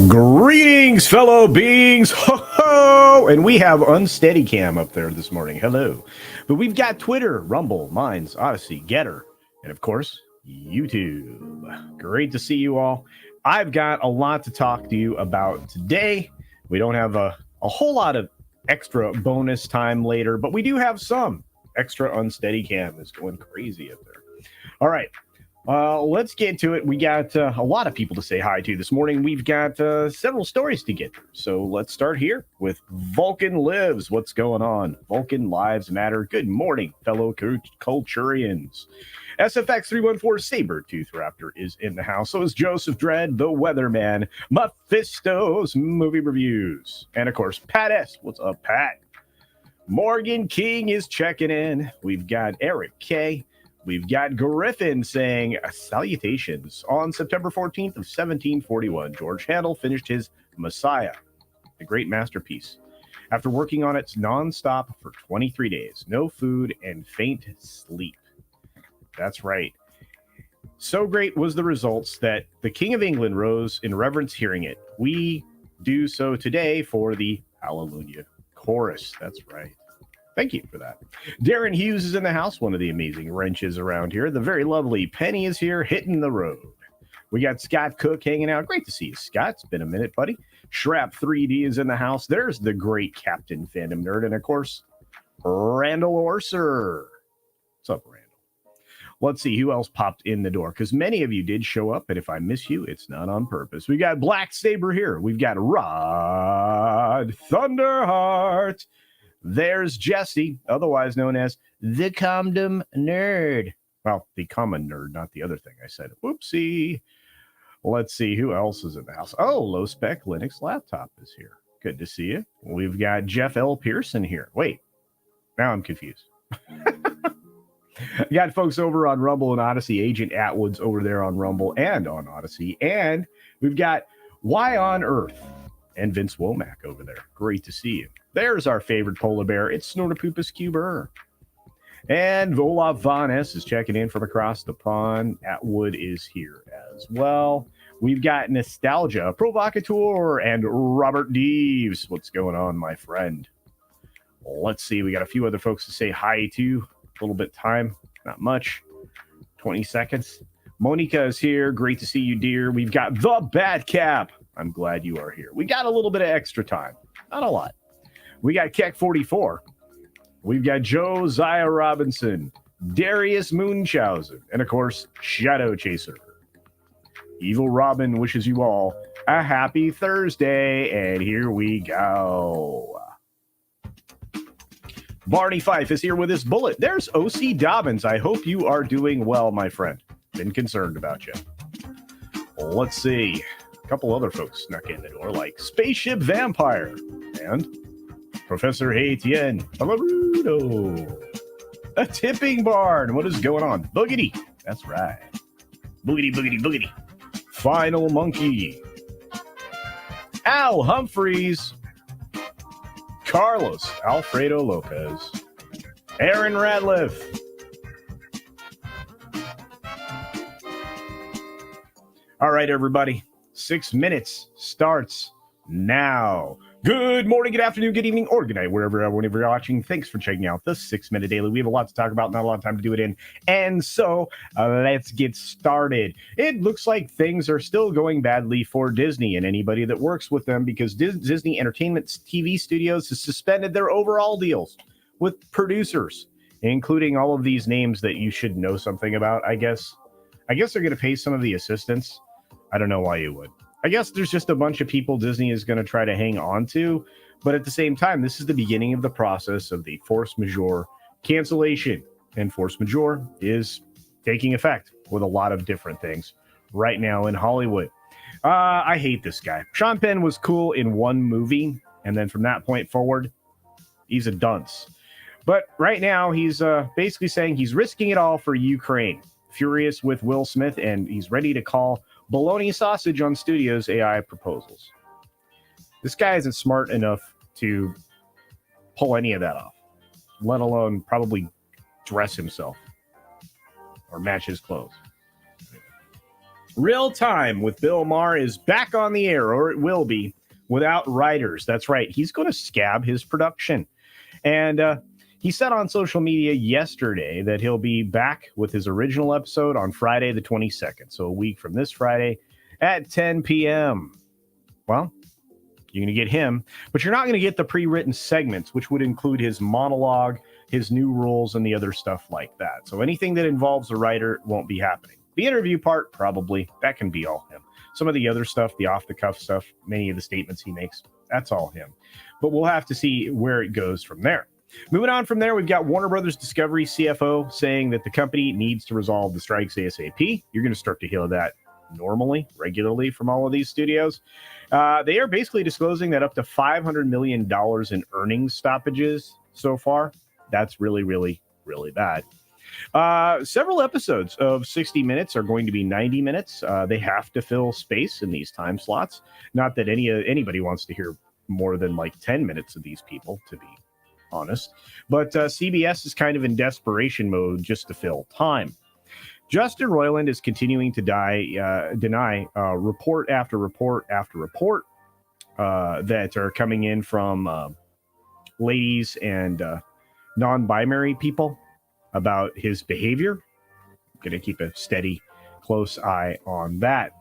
Greetings, fellow beings. Ho ho! And we have Unsteady Cam up there this morning. Hello. But we've got Twitter, Rumble, Minds, Odysee, Getter, and of course, YouTube. Great to see you all. I've got a lot to talk to you about today. We don't have a whole lot of extra bonus time later, but we do have some extra. Unsteady Cam is going crazy up there. All right. Let's get to it. We got a lot of people to say hi to this morning. We've got several stories to get through. So let's start here with Vulcan Lives. What's going on? Vulcan Lives Matter. Good morning, fellow Culturians. SFX314 Sabertooth Raptor is in the house. So is Joseph Dredd, the Weatherman, Mephisto's Movie Reviews. And of course, Pat S. What's up, Pat? Morgan King is checking in. We've got Eric K. We've got Griffin saying, salutations. On September 14th of 1741, George Handel finished his Messiah, the great masterpiece, after working on it nonstop for 23 days. No food and faint sleep. That's right. So great was the results that the King of England rose in reverence hearing it. We do so today for the Hallelujah Chorus. That's right. Thank you for that. Darren Hughes is in the house, one of the amazing wrenches around here. The very lovely Penny is here, hitting the road. We got Scott Cook hanging out. Great to see you, Scott. It's been a minute, buddy. Shrap 3D is in the house. There's the great Captain Fandom Nerd. And, of course, Randall Orser. What's up, Randall? Let's see who else popped in the door, because many of you did show up, and if I miss you, it's not on purpose. We got Black Saber here. We've got Rod Thunderheart. There's Jesse, otherwise known as the Condom Nerd. Well, the common nerd, not the other thing I said. Whoopsie. Let's see who else is in the house. Oh, Low Spec Linux Laptop is here. Good to see you. We've got Jeff L. Pearson here. Wait, now I'm confused. Got folks over on Rumble and Odysee. Agent Atwood's over there on Rumble and on Odysee. And we've got Why on Earth and Vince Womack over there. Great to see you. There's our favorite polar bear. It's Snortopupus Cuber. And Olaf Von S is checking in from across the pond. Atwood is here as well. We've got Nostalgia, Provocateur, and Robert Deeves. What's going on, my friend? Let's see. We got a few other folks to say hi to. A little bit of time. Not much. 20 seconds. Monica is here. Great to see you, dear. We've got the Bat Cap. I'm glad you are here. We got a little bit of extra time. Not a lot. We got Keck44. We've got Josiah Robinson, Darius Munchausen, and of course, Shadow Chaser. Evil Robin wishes you all a happy Thursday, and here we go. Barney Fife is here with his bullet. There's O.C. Dobbins. I hope you are doing well, my friend. Been concerned about you. Let's see. A couple other folks snuck in the door, like Spaceship Vampire and Professor Haitian. Alarudo. A Tipping Barn. What is going on? Boogity. That's right. Boogity, boogity, boogity. Final Monkey. Al Humphreys. Carlos Alfredo Lopez. Aaron Radliff. All right, everybody. 6 minutes starts now. Good morning, good afternoon, good evening, or good night, whenever you're watching. Thanks for checking out the 6 Minute Daily. We have a lot to talk about, not a lot of time to do it in. And so let's get started. It looks like things are still going badly for Disney and anybody that works with them because Disney Entertainment TV Studios has suspended their overall deals with producers, including all of these names that you should know something about, I guess. I guess they're going to pay some of the assistants. I don't know why you would. I guess there's just a bunch of people Disney is going to try to hang on to. But at the same time, this is the beginning of the process of the force majeure cancellation. And force majeure is taking effect with a lot of different things right now in Hollywood. I hate this guy. Sean Penn was cool in one movie. And then from that point forward, he's a dunce. But right now, he's basically saying he's risking it all for Ukraine. Furious with Will Smith, and he's ready to call bologna sausage on studios' AI proposals. This guy isn't smart enough to pull any of that off, let alone probably dress himself or match his clothes. Real Time with Bill Maher is back on the air, or it will be, without writers. That's right. He's going to scab his production. And he said on social media yesterday that he'll be back with his original episode on Friday the 22nd. So a week from this Friday at 10 p.m. Well, you're going to get him, but you're not going to get the pre-written segments, which would include his monologue, his new rules, and the other stuff like that. So anything that involves a writer won't be happening. The interview part, probably, that can be all him. Some of the other stuff, the off-the-cuff stuff, many of the statements he makes, that's all him. But we'll have to see where it goes from there. Moving on from there, we've got Warner Brothers Discovery CFO saying that the company needs to resolve the strikes ASAP. You're going to start to hear that regularly from all of these studios. They are basically disclosing that up to $500 million in earnings stoppages so far. That's really, really, really bad. Several episodes of 60 Minutes are going to be 90 minutes. They have to fill space in these time slots. Not that anybody wants to hear more than like 10 minutes of these people, to be honest, but CBS is kind of in desperation mode just to fill time. Justin Roiland is continuing to deny report after report after report that are coming in from ladies and non-binary people about his behavior. I'm going to keep a steady, close eye on that.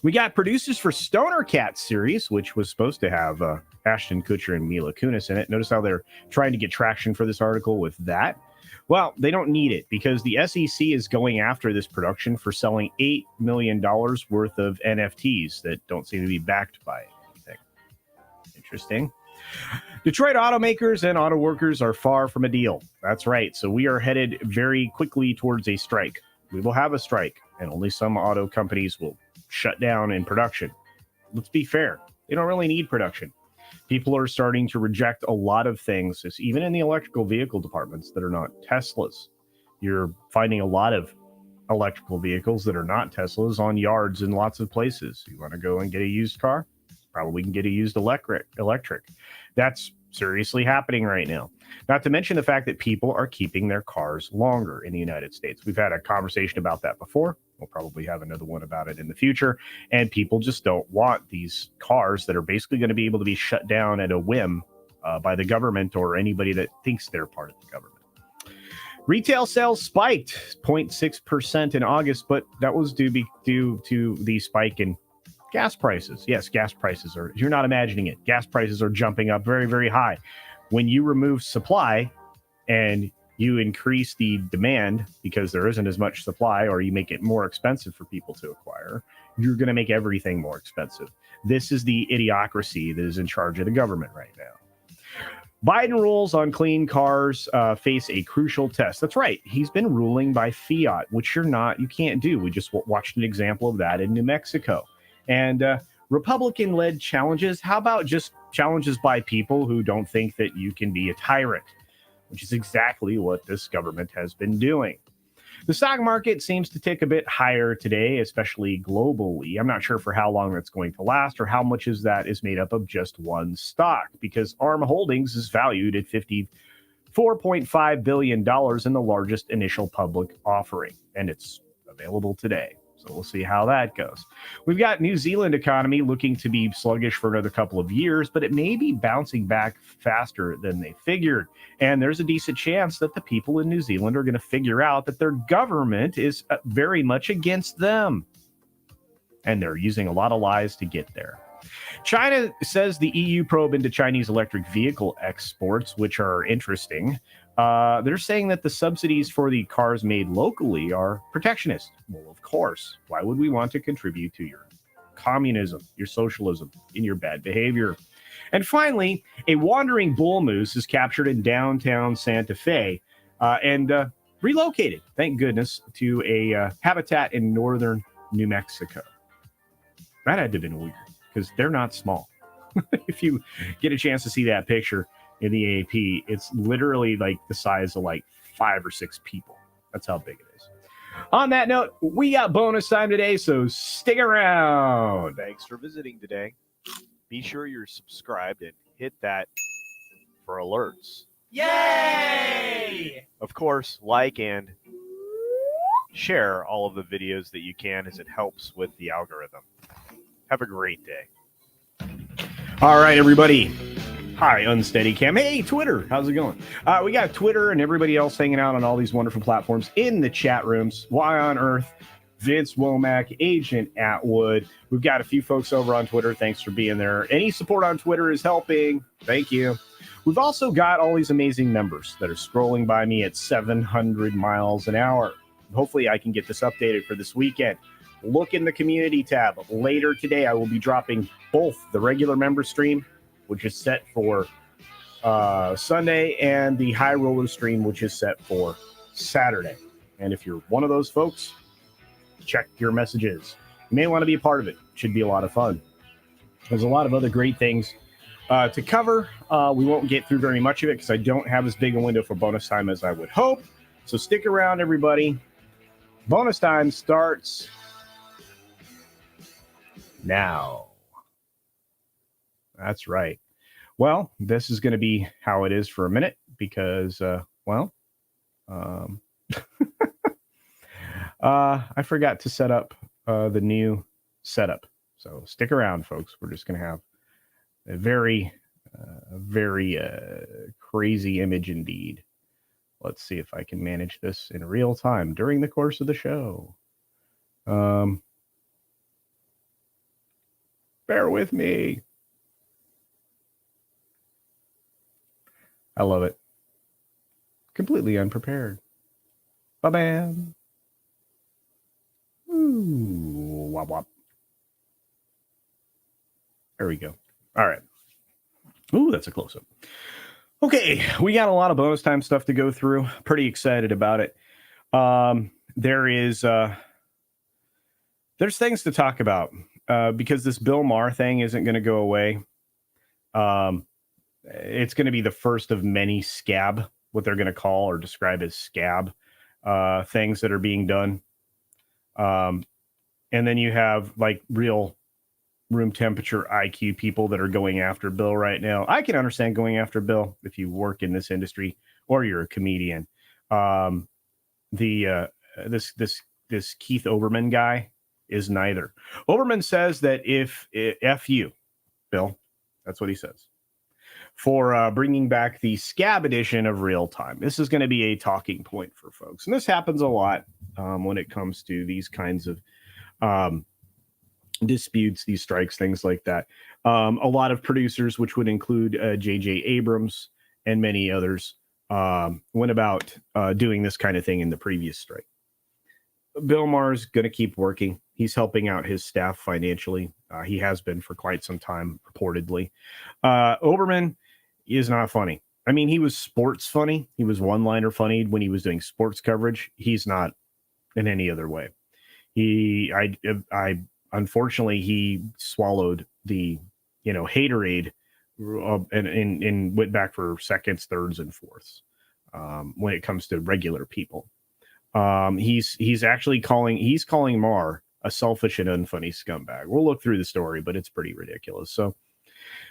We got producers for Stoner Cat series, which was supposed to have Ashton Kutcher and Mila Kunis in it. Notice how they're trying to get traction for this article with that. Well, they don't need it because the SEC is going after this production for selling $8 million worth of NFTs that don't seem to be backed by anything. Interesting. Detroit automakers and auto workers are far from a deal. That's right. So we are headed very quickly towards a strike. We will have a strike, and only some auto companies will shut down in production. Let's be fair. They don't really need production. People are starting to reject a lot of things, even in the electrical vehicle departments that are not Teslas. You're finding a lot of electrical vehicles that are not Teslas on yards in lots of places. You want to go and get a used car? Probably can get a used electric. That's seriously happening right now. Not to mention the fact that people are keeping their cars longer in the United States. We've had a conversation about that before. We'll probably have another one about it in the future. And people just don't want these cars that are basically going to be able to be shut down at a whim by the government or anybody that thinks they're part of the government. Retail sales spiked 0.6% in August, but that was due to the spike in gas prices. Yes, gas prices are, you're not imagining it. Gas prices are jumping up very, very high. When you remove supply and you increase the demand because there isn't as much supply, or you make it more expensive for people to acquire, you're going to make everything more expensive. This is the idiocracy that is in charge of the government right now. Biden rules on clean cars face a crucial test. That's right. He's been ruling by Fiat, which you can't do. We just watched an example of that in New Mexico. And Republican-led challenges, how about just challenges by people who don't think that you can be a tyrant, which is exactly what this government has been doing. The stock market seems to tick a bit higher today, especially globally. I'm not sure for how long that's going to last or how much of that is made up of just one stock, because ARM Holdings is valued at $54.5 billion in the largest initial public offering, and it's available today. So we'll see how that goes. We've got New Zealand economy looking to be sluggish for another couple of years, but it may be bouncing back faster than they figured. And there's a decent chance that the people in New Zealand are going to figure out that their government is very much against them. And they're using a lot of lies to get there. China says the EU probe into Chinese electric vehicle exports, which are interesting. They're saying that the subsidies for the cars made locally are protectionist. Well, of course. Why would we want to contribute to your communism, your socialism, and your bad behavior? And finally, a wandering bull moose is captured in downtown Santa Fe and relocated, thank goodness, to a habitat in northern New Mexico. That had to have been weird because they're not small. If you get a chance to see that picture in the AP, it's literally like the size of like 5 or 6 people. That's how big it is. On that note, we got bonus time today, so stick around. Thanks for visiting today. Be sure you're subscribed and hit that for alerts. Yay! Of course, like and share all of the videos that you can, as it helps with the algorithm. Have a great day. All right, everybody. Hi, Unsteady Cam. Hey, Twitter. How's it going? We got Twitter and everybody else hanging out on all these wonderful platforms in the chat rooms. Why on earth? Vince Womack, Agent Atwood. We've got a few folks over on Twitter. Thanks for being there. Any support on Twitter is helping. Thank you. We've also got all these amazing members that are scrolling by me at 700 miles an hour. Hopefully I can get this updated for this weekend. Look in the community tab. Later today, I will be dropping both the regular member stream, which is set for Sunday, and the high roller stream, which is set for Saturday. And if you're one of those folks, check your messages. You may want to be a part of it. It should be a lot of fun. There's a lot of other great things to cover. We won't get through very much of it because I don't have as big a window for bonus time as I would hope. So stick around, everybody. Bonus time starts now. That's right. Well, this is going to be how it is for a minute because, I forgot to set up the new setup. So stick around, folks. We're just going to have a very crazy image indeed. Let's see if I can manage this in real time during the course of the show. Bear with me. I love it. Completely unprepared. Ba-bam. Ooh, wop wop. There we go. All right. Ooh, that's a close-up. Okay, we got a lot of bonus time stuff to go through. Pretty excited about it. There's things to talk about because this Bill Maher thing isn't going to go away. It's going to be the first of many scab, what they're going to call or describe as scab things that are being done. And then you have like real room temperature IQ people that are going after Bill right now. I can understand going after Bill if you work in this industry or you're a comedian. This Keith Olbermann guy is neither. Olbermann says that if F you, Bill, that's what he says, for bringing back the scab edition of Real Time. This is going to be a talking point for folks. And this happens a lot when it comes to these kinds of disputes, these strikes, things like that. A lot of producers, which would include J.J. Abrams and many others, went about doing this kind of thing in the previous strike. Bill Maher's going to keep working. He's helping out his staff financially. He has been for quite some time, reportedly. Olbermann is not funny. I mean, he was sports funny. He was one-liner funny when he was doing sports coverage. He's not in any other way. Unfortunately, he swallowed the, haterade and went back for seconds, thirds, and fourths when it comes to regular people. He's actually calling Maher a selfish and unfunny scumbag. We'll look through the story, but it's pretty ridiculous. So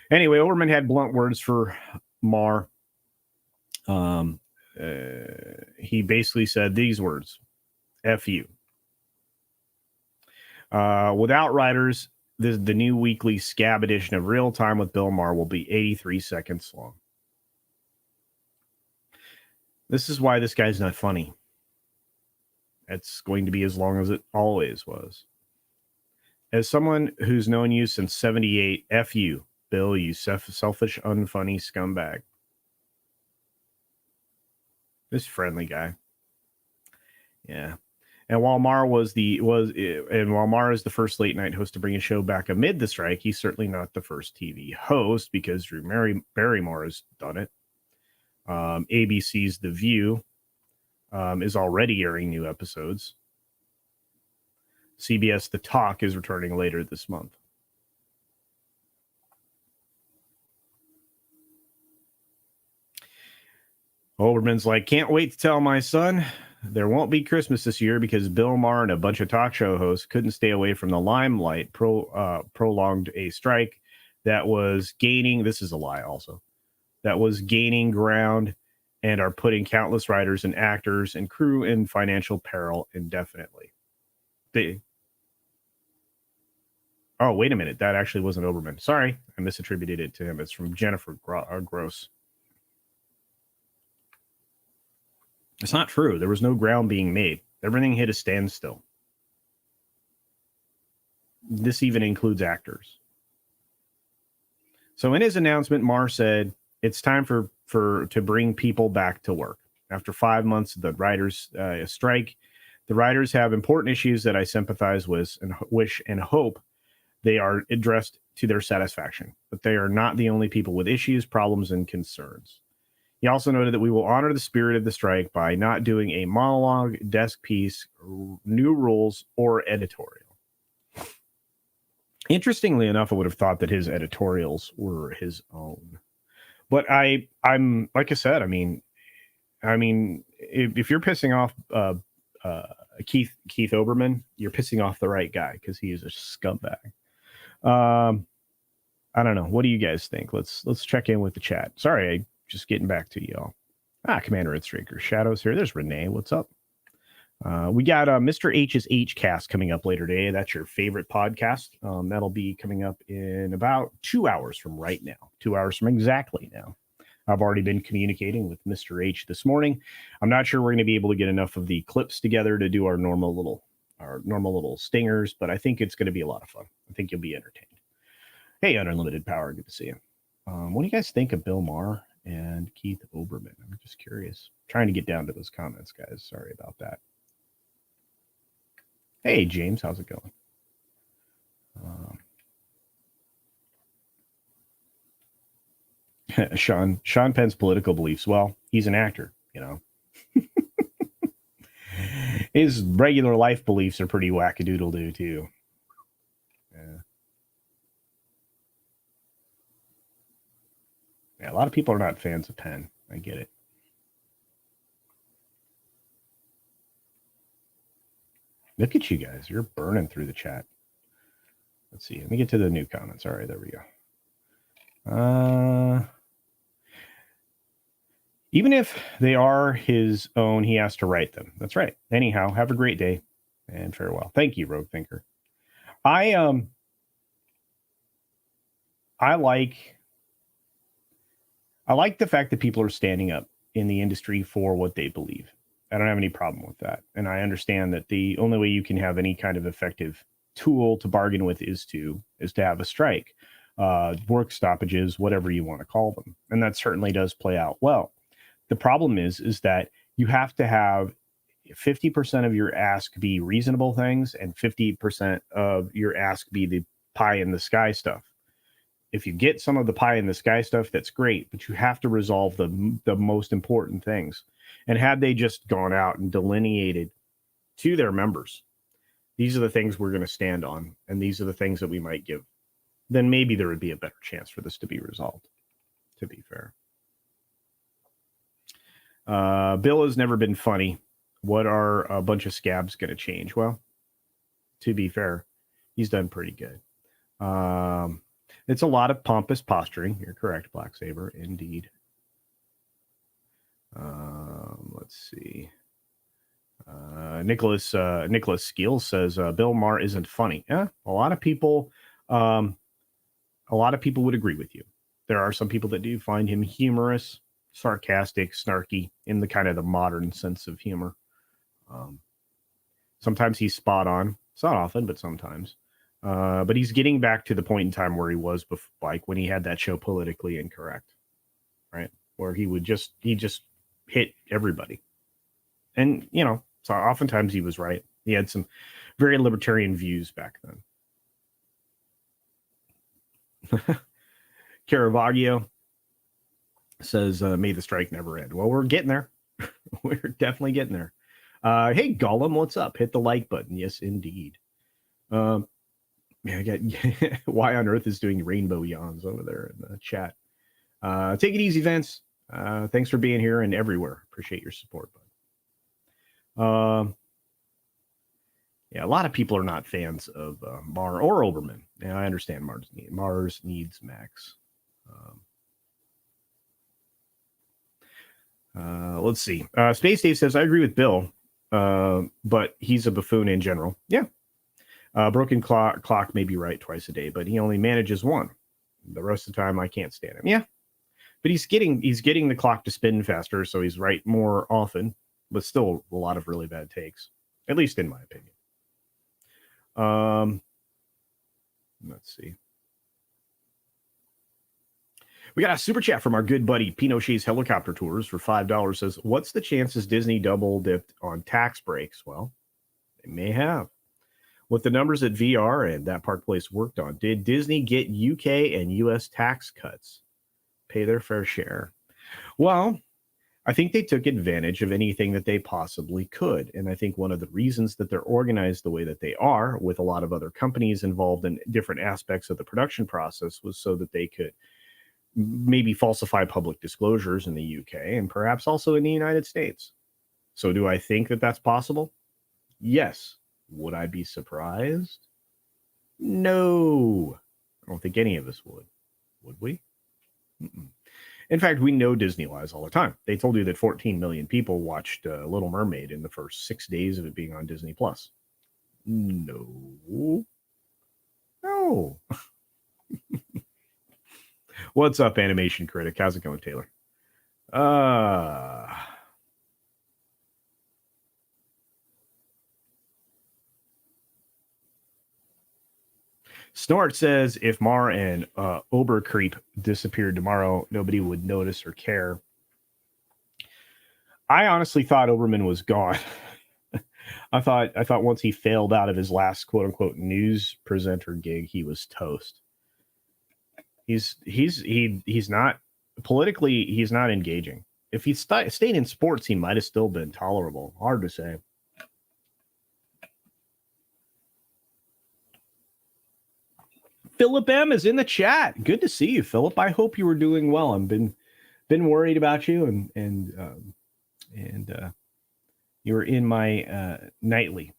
anyway, Olbermann had blunt words for Maher. He basically said these words, F you. Without writers, the new weekly scab edition of Real Time with Bill Maher will be 83 seconds long. This is why this guy's not funny. It's going to be as long as it always was. As someone who's known you since 78, F you, Bill, you selfish, unfunny scumbag. This friendly guy. Yeah. And while Maher is the first late night host to bring a show back amid the strike, he's certainly not the first TV host because Drew Barrymore has done it. ABC's The View is already airing new episodes. CBS The Talk is returning later this month. Oberman's like, can't wait to tell my son there won't be Christmas this year because Bill Maher and a bunch of talk show hosts couldn't stay away from the limelight, prolonged a strike that was gaining, this is a lie also, that was gaining ground and are putting countless writers and actors and crew in financial peril indefinitely. Oh, wait a minute. That actually wasn't Oberman. Sorry, I misattributed it to him. It's from Jennifer Gross. It's not true. There was no ground being made. Everything hit a standstill. This even includes actors. So in his announcement, Maher said, it's time to bring people back to work. After 5 months of the writers' strike, the writers have important issues that I sympathize with and wish and hope they are addressed to their satisfaction. But they are not the only people with issues, problems, and concerns. He also noted that we will honor the spirit of the strike by not doing a monologue, desk piece, new rules, or editorial. Interestingly enough, I would have thought that his editorials were his own. But I'm like I said, I mean, if you're pissing off Keith Oberman, you're pissing off the right guy because he is a scumbag. I don't know. What do you guys think? Let's check in with the chat. Sorry, just getting back to y'all. Commander Red Straker Shadows here. There's Renee. What's up? We got Mr. H's Hcast coming up later today. That's your favorite podcast. That'll be coming up in about 2 hours from right now. 2 hours from exactly now. I've already been communicating with Mr. H this morning. I'm not sure we're going to be able to get enough of the clips together to do our normal little stingers, but I think it's going to be a lot of fun. I think you'll be entertained. Hey, Unlimited Power, good to see you. What do you guys think of Bill Maher and Keith Oberman? I'm just curious. Trying to get down to those comments, guys. Sorry about that. Hey, James, how's it going? Sean Penn's political beliefs. Well, he's an actor, you know. His regular life beliefs are pretty wackadoodle-doo, too. Yeah, a lot of people are not fans of Penn. I get it. Look at you guys. You're burning through the chat. Let's see. Let me get to the new comments. All right, there we go. Even if they are his own, he has to write them. That's right. Anyhow, have a great day and farewell. Thank you, Rogue Thinker. I like the fact that people are standing up in the industry for what they believe. I don't have any problem with that. And I understand that the only way you can have any kind of effective tool to bargain with is to have a strike, work stoppages, whatever you want to call them. And that certainly does play out well. The problem is that you have to have 50% of your ask be reasonable things and 50% of your ask be the pie in the sky stuff. If you get some of the pie in the sky stuff, that's great, but you have to resolve the most important things. And had they just gone out and delineated to their members, these are the things we're going to stand on, and these are the things that we might give, then maybe there would be a better chance for this to be resolved, to be fair. Bill has never been funny. What are a bunch of scabs going to change? Well, to be fair, he's done pretty good. It's a lot of pompous posturing. You're correct, Black Saber. Indeed. Let's see. Nicholas Skeel says Bill Maher isn't funny. Yeah, a lot of people would agree with you. There are some people that do find him humorous, sarcastic, snarky in the kind of the modern sense of humor. Sometimes he's spot on. It's not often, but sometimes. But he's getting back to the point in time where he was before, like when he had that show Politically Incorrect, right? Where he just hit everybody. And, so oftentimes he was right. He had some very libertarian views back then. Caravaggio says, may the strike never end. Well, we're getting there. We're definitely getting there. Hey, Gollum, what's up? Hit the like button. Yes, indeed. I got why on earth is doing rainbow yawns over there in the chat. Take it easy, Vince. Thanks for being here and everywhere. Appreciate your support, bud. Yeah, a lot of people are not fans of Maher or Oberman. And I understand Mars needs Max. Let's see. Space Dave says, I agree with Bill, but he's a buffoon in general. Yeah. Broken clock may be right twice a day, but he only manages one. The rest of the time, I can't stand him. Yeah. But he's getting the clock to spin faster, so he's right more often, but still a lot of really bad takes, at least in my opinion. Let's see. We got a super chat from our good buddy Pinochet's Helicopter Tours for $5. Says, what's the chances Disney double dipped on tax breaks? Well, they may have. With the numbers that VR and that Park Place worked on, did Disney get UK and US tax cuts? Pay their fair share? Well, I think they took advantage of anything that they possibly could. And I think one of the reasons that they're organized the way that they are, with a lot of other companies involved in different aspects of the production process, was so that they could maybe falsify public disclosures in the UK and perhaps also in the United States. So do I think that that's possible? Yes. Would I be surprised? No. I don't think any of us would. Would we? Mm-mm. In fact, we know Disney lies all the time. They told you that 14 million people watched Little Mermaid in the first 6 days of it being on Disney Plus. No. What's up, animation critic? How's it going, Taylor? Snort says, if Maher and Oberkreep disappeared tomorrow, nobody would notice or care. I honestly thought Oberman was gone. I thought once he failed out of his last quote unquote news presenter gig, he was toast. He's not politically, he's not engaging. If he stayed in sports, he might have still been tolerable. Hard to say. Philip M is in the chat. Good to see you, Philip. I hope you were doing well. I've been worried about you, and you were in my nightly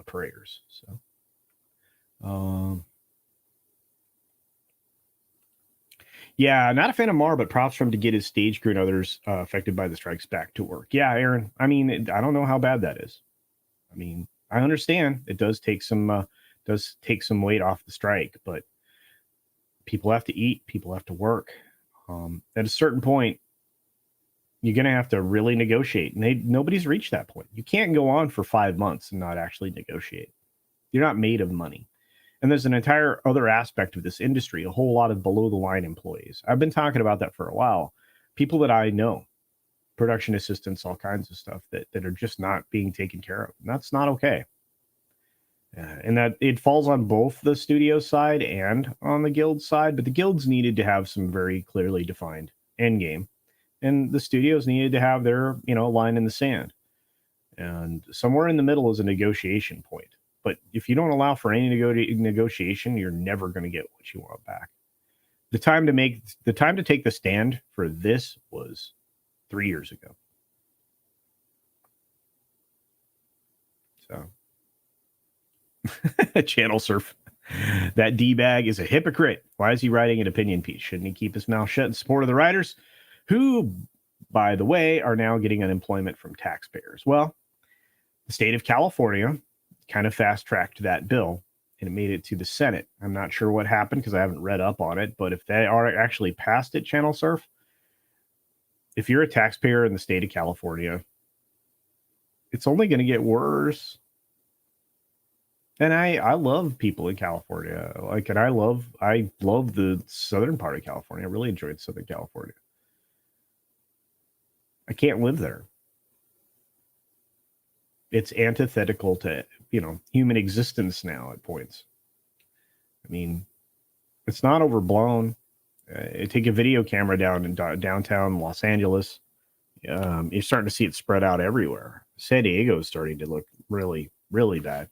prayers. So, yeah, not a fan of Maher, but props for him to get his stage crew and others affected by the strikes back to work. Yeah, Aaron. I mean, I don't know how bad that is. I mean, I understand it does take some weight off the strike, but people have to eat, people have to work. At a certain point, you're going to have to really negotiate, and nobody's reached that point. You can't go on for 5 months and not actually negotiate. You're not made of money. And there's an entire other aspect of this industry, a whole lot of below the line employees. I've been talking about that for a while. People that I know, production assistants, all kinds of stuff that are just not being taken care of. And that's not okay. And that it falls on both the studio side and on the guild side, but the guilds needed to have some very clearly defined end game, and the studios needed to have their line in the sand. And somewhere in the middle is a negotiation point. But if you don't allow for any negotiation, you're never going to get what you want back. The time to take the stand for this was 3 years ago. So. Channel surf. That D-bag is a hypocrite. Why is he writing an opinion piece? Shouldn't he keep his mouth shut in support of the writers, who, by the way, are now getting unemployment from taxpayers? Well, The state of California kind of fast-tracked that bill, and it made it to the Senate. I'm not sure what happened because I haven't read up on it, but if they are actually passed it, Channel Surf, if you're a taxpayer in the state of California, it's only going to get worse. And I love people in California. And I love the southern part of California. I really enjoyed Southern California. I can't live there. It's antithetical to, human existence now at points. I mean, it's not overblown. Take a video camera down in downtown Los Angeles. You're starting to see it spread out everywhere. San Diego is starting to look really, really bad.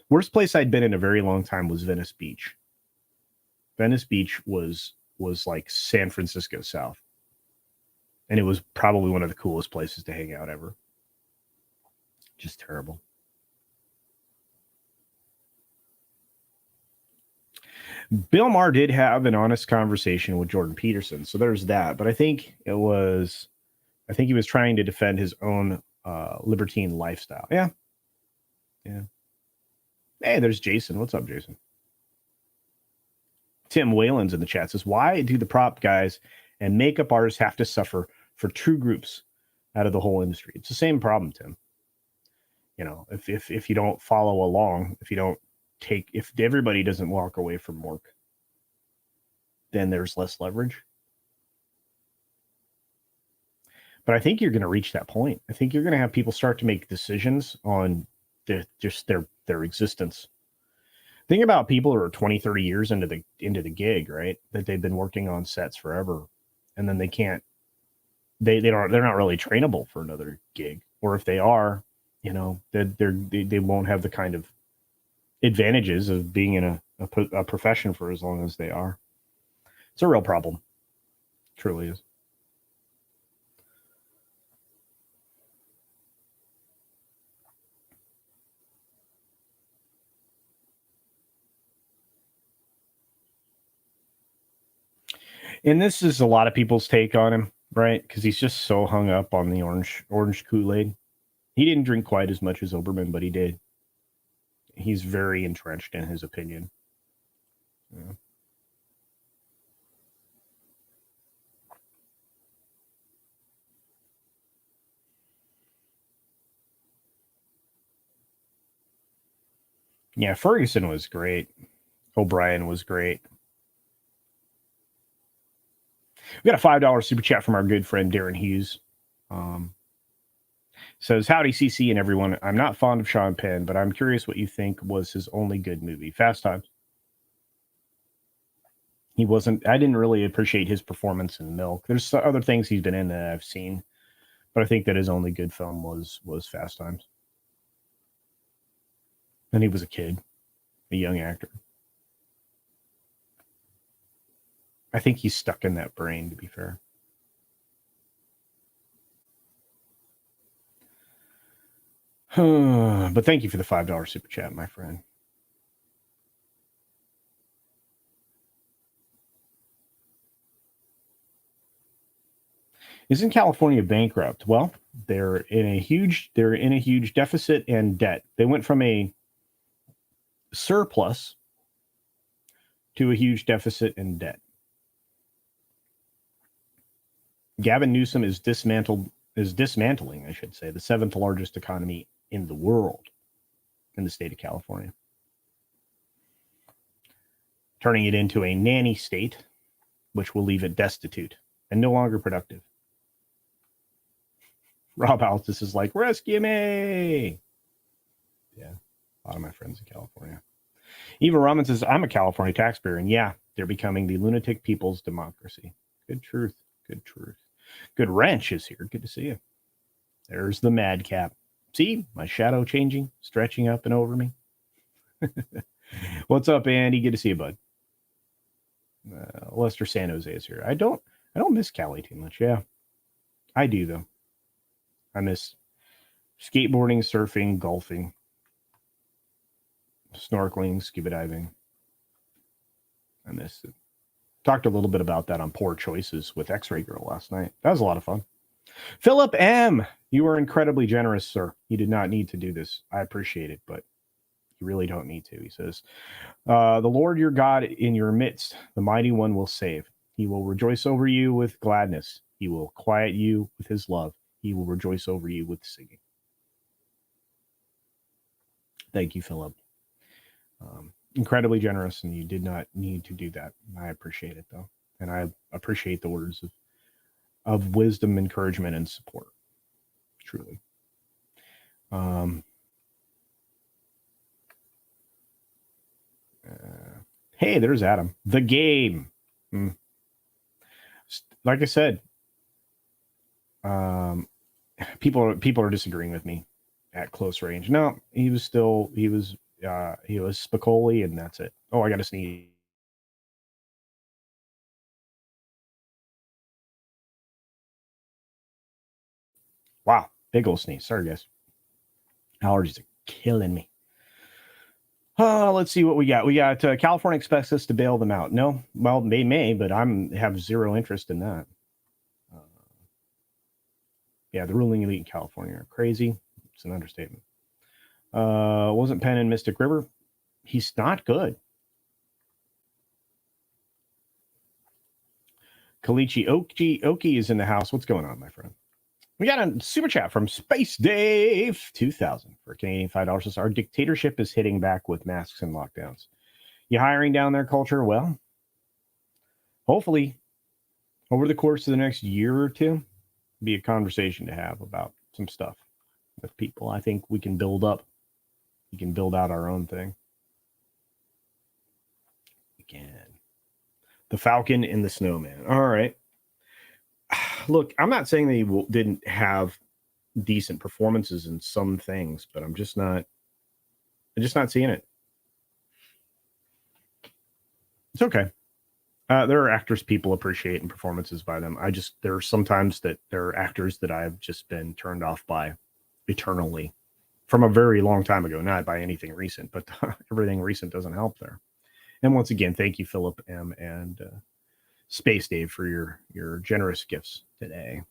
Worst place I'd been in a very long time was Venice Beach. Venice Beach was like San Francisco South. And it was probably one of the coolest places to hang out ever. Just terrible. Bill Maher did have an honest conversation with Jordan Peterson. So there's that. But I think he was trying to defend his own libertine lifestyle. Yeah. Hey, there's Jason. What's up, Jason? Tim Whalen's in the chat says, why do the prop guys and makeup artists have to suffer for true groups out of the whole industry? It's the same problem, Tim. If you don't follow along, if everybody doesn't walk away from work, then there's less leverage. But I think you're going to reach that point. I think you're going to have people start to make decisions on their existence. Think about people who are 20, 30 years into the gig, right? That they've been working on sets forever, and then they're not really trainable for another gig. Or if they are, they won't have the kind of advantages of being in a profession for as long as they are. It's a real problem. It truly is. And this is a lot of people's take on him, right? Because he's just so hung up on the orange Kool-Aid. He didn't drink quite as much as Oberman, but he did. He's very entrenched in his opinion. Yeah, Ferguson was great. O'Brien was great. We got a $5 super chat from our good friend Darren Hughes. Says, howdy, CC and everyone. I'm not fond of Sean Penn, but I'm curious what you think was his only good movie. Fast Times. I didn't really appreciate his performance in Milk. There's other things he's been in that I've seen, but I think that his only good film was Fast Times. And he was a kid, a young actor. I think he's stuck in that brain, to be fair. But thank you for the $5 super chat, my friend. Isn't California bankrupt? Well, they're in a huge deficit and debt. They went from a surplus to a huge deficit and debt. Gavin Newsom is dismantling, I should say, the seventh largest economy in the world in the state of California. Turning it into a nanny state, which will leave it destitute and no longer productive. Rob Altus is like, rescue me. Yeah, a lot of my friends in California. Eva Rahman says, I'm a California taxpayer, and yeah, they're becoming the lunatic people's democracy. Good truth. Good truth. Good Wrench is here. Good to see you. There's the madcap. See my shadow changing, stretching up and over me. What's up, Andy? Good to see you, bud. Lester San Jose is here. I don't miss Cali too much. Yeah, I do though. I miss skateboarding, surfing, golfing, snorkeling, scuba diving. I miss it. Talked a little bit about that on Poor Choices with X-Ray Girl last night. That was a lot of fun. Philip M. You were incredibly generous, sir. You did not need to do this. I appreciate it, but you really don't need to. He says, the Lord your God in your midst, the mighty one will save. He will rejoice over you with gladness. He will quiet you with his love. He will rejoice over you with singing. Thank you, Philip. Incredibly generous, and you did not need to do that. I appreciate it, though. And I appreciate the words of wisdom, encouragement, and support. Truly. Hey, there's Adam. The game. Like I said, people are disagreeing with me at close range. No, he was Spicoli, and that's it. Oh, I got to sneeze. Wow, big old sneeze. Sorry, guys. Allergies are killing me. Let's see what we got. We got California expects us to bail them out. No, well, they may, but have zero interest in that. Yeah, the ruling elite in California are crazy. It's an understatement. Wasn't Penn in Mystic River? He's not good. Kalichi Oki is in the house. What's going on, my friend? We got a super chat from Space Dave 2000 for Canadian $5. Our dictatorship is hitting back with masks and lockdowns. You hiring down their culture? Well, hopefully over the course of the next year or two, be a conversation to have about some stuff with people. I think we can build up. We can build out our own thing. We can. The Falcon and the Snowman. All right. Look, I'm not saying they didn't have decent performances in some things, but I'm just not seeing it. It's okay. There are actors people appreciate and performances by them. There are sometimes that there are actors that I've just been turned off by eternally from a very long time ago, not by anything recent, but everything recent doesn't help there. And once again, thank you, Philip M. and Space Dave, for your generous gifts today.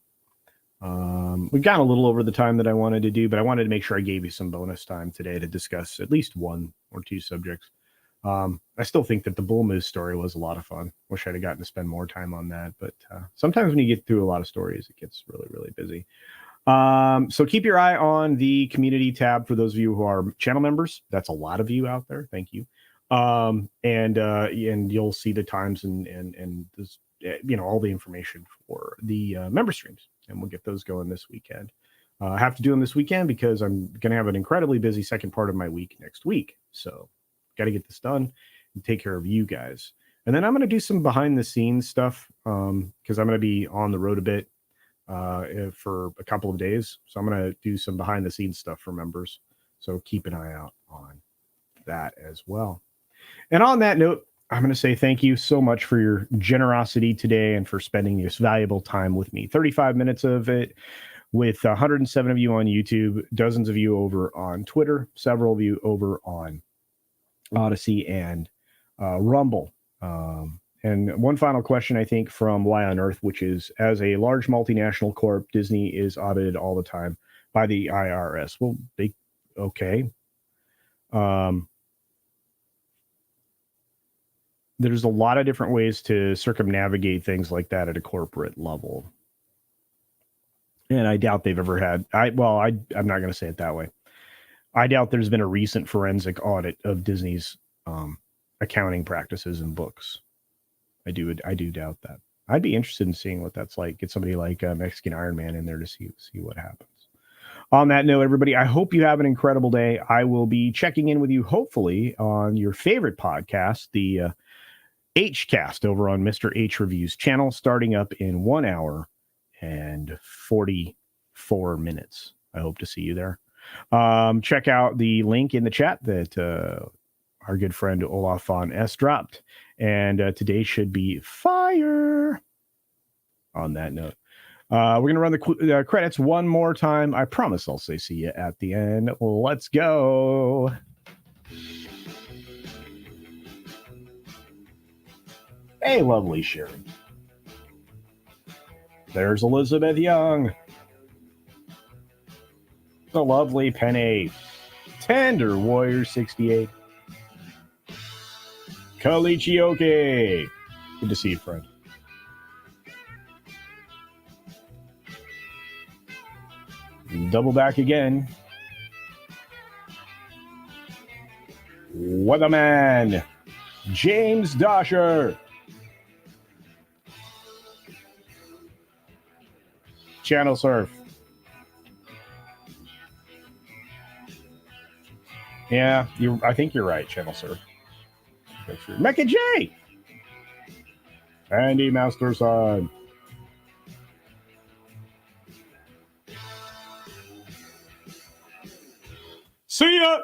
We've gone a little over the time that I wanted to do, but I wanted to make sure I gave you some bonus time today to discuss at least one or two subjects. I still think that the Bull Moose story was a lot of fun. Wish I'd have gotten to spend more time on that, but sometimes when you get through a lot of stories, it gets really, really busy. So keep your eye on the community tab for those of you who are channel members. That's a lot of you out there. Thank you. And you'll see the times and this, all the information for the member streams, and we'll get those going this weekend. I have to do them this weekend because I'm going to have an incredibly busy second part of my week next week. So got to get this done and take care of you guys. And then I'm going to do some behind the scenes stuff because I'm going to be on the road a bit for a couple of days. So I'm going to do some behind the scenes stuff for members. So keep an eye out on that as well. And on that note, I'm going to say thank you so much for your generosity today and for spending this valuable time with me. 35 minutes of it with 107 of you on YouTube, dozens of you over on Twitter, several of you over on Odysee and Rumble. And one final question, I think, from Why on Earth, which is, as a large multinational corp, Disney is audited all the time by the IRS. Well, okay. There's a lot of different ways to circumnavigate things like that at a corporate level. And I doubt they've ever had, I'm not going to say it that way. I doubt there's been a recent forensic audit of Disney's accounting practices and books. I do doubt that. I'd be interested in seeing what that's like. Get somebody like Mexican Iron Man in there to see what happens. On that note, everybody, I hope you have an incredible day. I will be checking in with you, hopefully, on your favorite podcast, the H-Cast over on Mr. H Reviews channel, starting up in 1 hour and 44 minutes. I hope to see you there. Check out the link in the chat that our good friend Olaf von S dropped. And today should be fire. On that note, we're going to run the credits one more time. I promise I'll say see you at the end. Let's go. Hey, lovely Sherry. There's Elizabeth Young. The lovely Penny. Tender Warrior 68. Kalichioke. Good to see you, friend. Double back again. Weatherman. James Dosher. Channel Surf. Yeah, I think you're right, Channel Surf. Mecha J. Andy Masterson. See ya!